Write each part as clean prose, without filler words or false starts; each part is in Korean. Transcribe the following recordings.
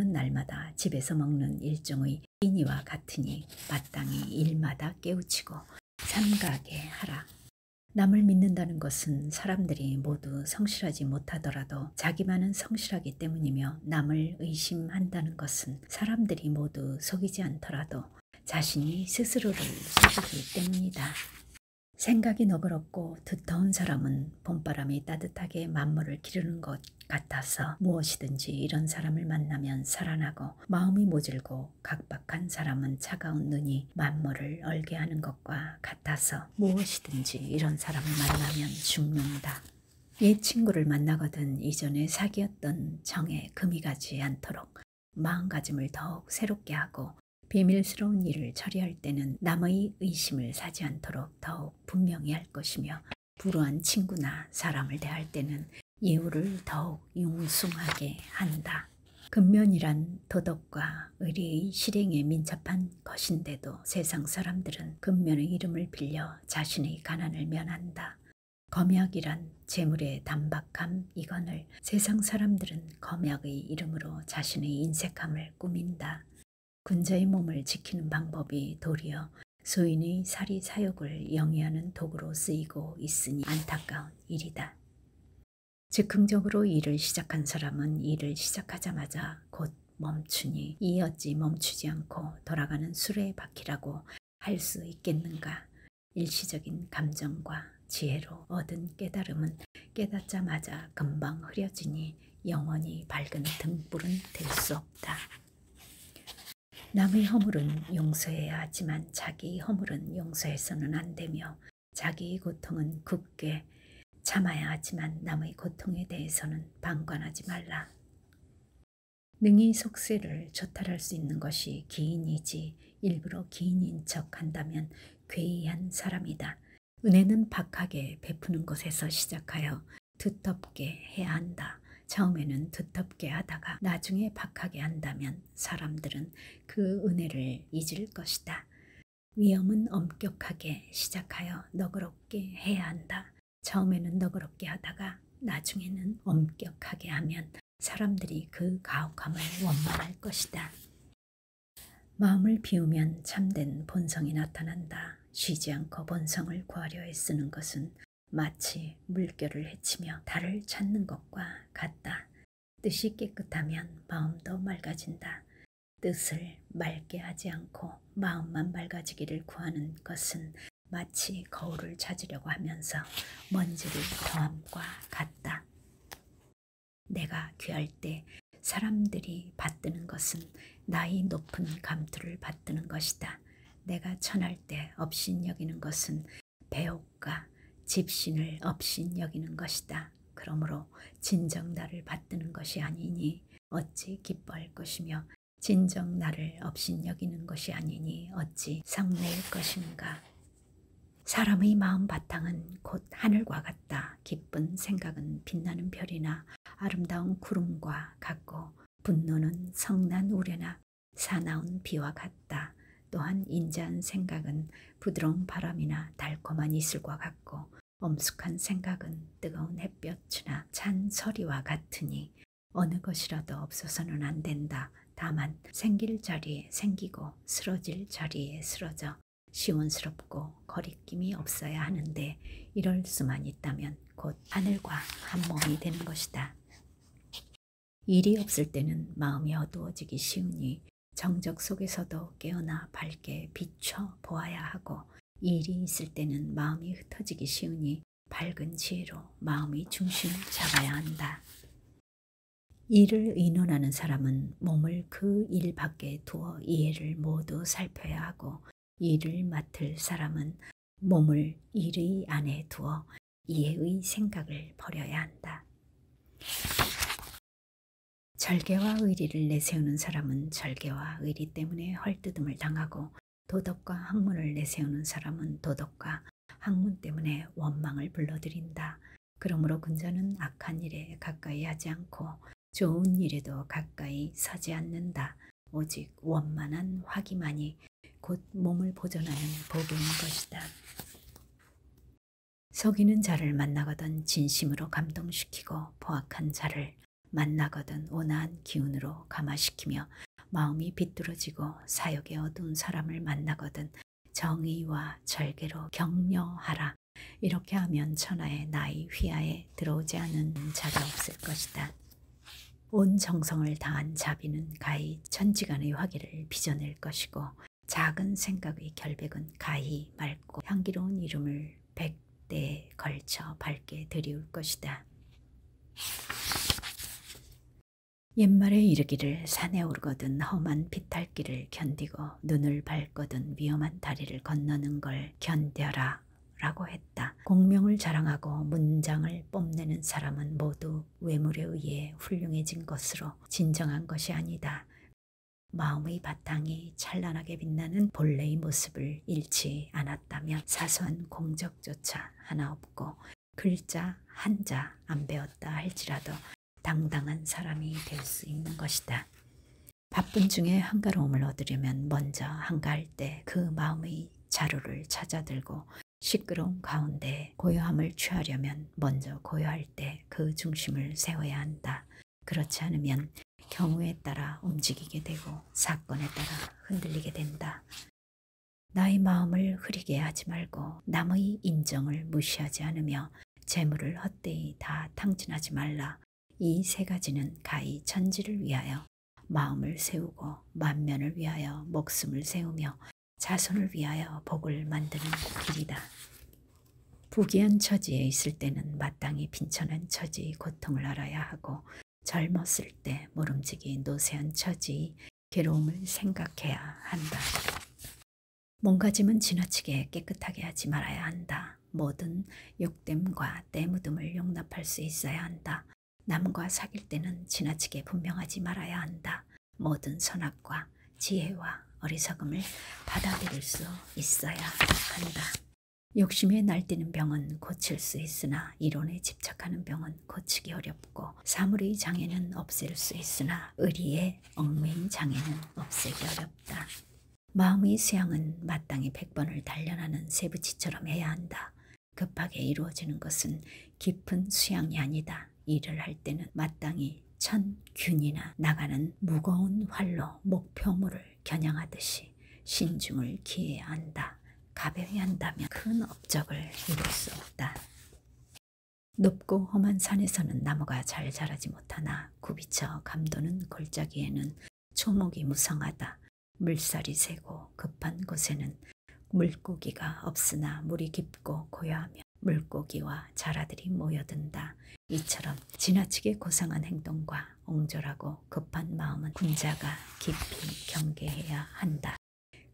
일하는 날마다 집에서 먹는 일종의 끼니와 같으니 마땅히 일마다 깨우치고 삼가게 하라. 남을 믿는다는 것은 사람들이 모두 성실하지 못하더라도 자기만은 성실하기 때문이며, 남을 의심한다는 것은 사람들이 모두 속이지 않더라도 자신이 스스로를 속이기 때문이다. 생각이 너그럽고 두터운 사람은 봄바람이 따뜻하게 만물을 기르는 것 같아서 무엇이든지 이런 사람을 만나면 살아나고, 마음이 모질고 각박한 사람은 차가운 눈이 만물을 얼게 하는 것과 같아서 무엇이든지 이런 사람을 만나면 죽는다. 옛 친구를 만나거든 이전에 사귀었던 정에 금이 가지 않도록 마음가짐을 더욱 새롭게 하고, 비밀스러운 일을 처리할 때는 남의 의심을 사지 않도록 더욱 분명히 할 것이며, 불우한 친구나 사람을 대할 때는 예우를 더욱 융숭하게 한다. 근면이란 도덕과 의리의 실행에 민첩한 것인데도 세상 사람들은 근면의 이름을 빌려 자신의 가난을 면한다. 검약이란 재물의 단박함이거늘 세상 사람들은 검약의 이름으로 자신의 인색함을 꾸민다. 군자의 몸을 지키는 방법이 도리어 소인의 사리 사욕을 영위하는 도구로 쓰이고 있으니 안타까운 일이다. 즉흥적으로 일을 시작한 사람은 일을 시작하자마자 곧 멈추니 이 어찌 멈추지 않고 돌아가는 수레의 바퀴라고 할 수 있겠는가. 일시적인 감정과 지혜로 얻은 깨달음은 깨닫자마자 금방 흐려지니 영원히 밝은 등불은 될 수 없다. 남의 허물은 용서해야 하지만 자기 허물은 용서해서는 안 되며, 자기의 고통은 굳게 참아야 하지만 남의 고통에 대해서는 방관하지 말라. 능히 속세를 조탈할 수 있는 것이 기인이지 일부러 기인인 척한다면 괴이한 사람이다. 은혜는 박하게 베푸는 것에서 시작하여 두텁게 해야 한다. 처음에는 두텁게 하다가 나중에 박하게 한다면 사람들은 그 은혜를 잊을 것이다. 위엄은 엄격하게 시작하여 너그럽게 해야 한다. 처음에는 너그럽게 하다가 나중에는 엄격하게 하면 사람들이 그 가혹함을 원망할 것이다. 마음을 비우면 참된 본성이 나타난다. 쉬지 않고 본성을 구하려 애쓰는 것은 마치 물결을 헤치며 달을 찾는 것과 같다. 뜻이 깨끗하면 마음도 맑아진다. 뜻을 맑게 하지 않고 마음만 맑아지기를 구하는 것은 마치 거울을 찾으려고 하면서 먼지를 더함과 같다. 내가 귀할 때 사람들이 받드는 것은 나이 높은 감투를 받드는 것이다. 내가 천할 때 업신여기는 것은 배옥과 집신을 업신여기는 것이다. 그러므로 진정 나를 받드는 것이 아니니 어찌 기뻐할 것이며, 진정 나를 업신여기는 것이 아니니 어찌 성내일 것인가. 사람의 마음 바탕은 곧 하늘과 같다. 기쁜 생각은 빛나는 별이나 아름다운 구름과 같고, 분노는 성난 우레나 사나운 비와 같다. 또한 인자한 생각은 부드러운 바람이나 달콤한 이슬과 같고, 엄숙한 생각은 뜨거운 햇볕이나 찬 서리와 같으니 어느 것이라도 없어서는 안 된다. 다만 생길 자리에 생기고 쓰러질 자리에 쓰러져 시원스럽고 거리낌이 없어야 하는데, 이럴 수만 있다면 곧 하늘과 한 몸이 되는 것이다. 일이 없을 때는 마음이 어두워지기 쉬우니 정적 속에서도 깨어나 밝게 비춰 보아야 하고, 일이 있을 때는 마음이 흩어지기 쉬우니 밝은 지혜로 마음의 중심을 잡아야 한다. 일을 의논하는 사람은 몸을 그 일 밖에 두어 이해를 모두 살펴야 하고, 일을 맡을 사람은 몸을 일의 안에 두어 이해의 생각을 버려야 한다. 절개와 의리를 내세우는 사람은 절개와 의리 때문에 헐뜯음을 당하고, 도덕과 학문을 내세우는 사람은 도덕과 학문 때문에 원망을 불러들인다. 그러므로 군자는 악한 일에 가까이 하지 않고 좋은 일에도 가까이 서지 않는다. 오직 원만한 화기만이 곧 몸을 보존하는 보배인 것이다. 속이는 자를 만나거든 진심으로 감동시키고 포악한 자를 만나거든 온화한 기운으로 감화시키며 마음이 비뚤어지고 사욕의 어두운 사람을 만나거든 정의와 절개로 격려하라. 이렇게 하면 천하의 나의 휘하에 들어오지 않은 자가 없을 것이다. 온 정성을 다한 자비는 가히 천지간의 화기를 빚어낼 것이고 작은 생각의 결백은 가히 맑고 향기로운 이름을 100대에 걸쳐 밝게 드리울 것이다. 옛말에 이르기를 산에 오르거든 험한 비탈길을 견디고 눈을 밟거든 위험한 다리를 건너는 걸 견뎌라 라고 했다. 공명을 자랑하고 문장을 뽐내는 사람은 모두 외물에 의해 훌륭해진 것으로 진정한 것이 아니다. 마음의 바탕이 찬란하게 빛나는 본래의 모습을 잃지 않았다면 사소한 공적조차 하나 없고 글자 한자 안 배웠다 할지라도 당당한 사람이 될 수 있는 것이다. 바쁜 중에 한가로움을 얻으려면 먼저 한가할 때 그 마음의 자루를 찾아들고 시끄러운 가운데 고요함을 취하려면 먼저 고요할 때 그 중심을 세워야 한다. 그렇지 않으면 경우에 따라 움직이게 되고 사건에 따라 흔들리게 된다. 나의 마음을 흐리게 하지 말고 남의 인정을 무시하지 않으며 재물을 헛되이 다 탕진하지 말라. 이 세 가지는 가히 천지를 위하여 마음을 세우고 만면을 위하여 목숨을 세우며 자손을 위하여 복을 만드는 길이다. 부귀한 처지에 있을 때는 마땅히 빈천한 처지의 고통을 알아야 하고 젊었을 때 모름지기 노쇠한 처지의 괴로움을 생각해야 한다. 몸가짐은 지나치게 깨끗하게 하지 말아야 한다. 모든 욕됨과 때묻음을 용납할 수 있어야 한다. 남과 사귈 때는 지나치게 분명하지 말아야 한다. 모든 선악과 지혜와 어리석음을 받아들일 수 있어야 한다. 욕심에 날뛰는 병은 고칠 수 있으나 이론에 집착하는 병은 고치기 어렵고 사물의 장애는 없앨 수 있으나 의리의 얽매인 장애는 없애기 어렵다. 마음의 수양은 마땅히 100번을 단련하는 쇠붙이처럼 해야 한다. 급하게 이루어지는 것은 깊은 수양이 아니다. 일을 할 때는 마땅히 1000균이나 나가는 무거운 활로 목표물을 겨냥하듯이 신중을 기해야 한다. 가벼이 한다면 큰 업적을 이룰 수 없다. 높고 험한 산에서는 나무가 잘 자라지 못하나 굽이쳐 감도는 골짜기에는 초목이 무성하다. 물살이 세고 급한 곳에는 물고기가 없으나 물이 깊고 고요하며 물고기와 자라들이 모여든다. 이처럼 지나치게 고상한 행동과 옹졸하고 급한 마음은 군자가 깊이 경계해야 한다.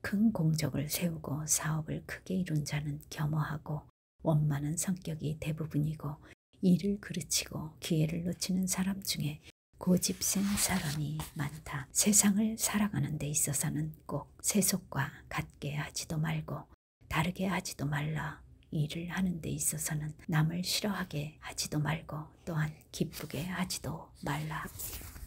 큰 공적을 세우고 사업을 크게 이룬 자는 겸허하고 원만한 성격이 대부분이고 일을 그르치고 기회를 놓치는 사람 중에 고집센 사람이 많다. 세상을 살아가는 데 있어서는 꼭 세속과 같게 하지도 말고 다르게 하지도 말라. 일을 하는 데 있어서는 남을 싫어하게 하지도 말고 또한 기쁘게 하지도 말라.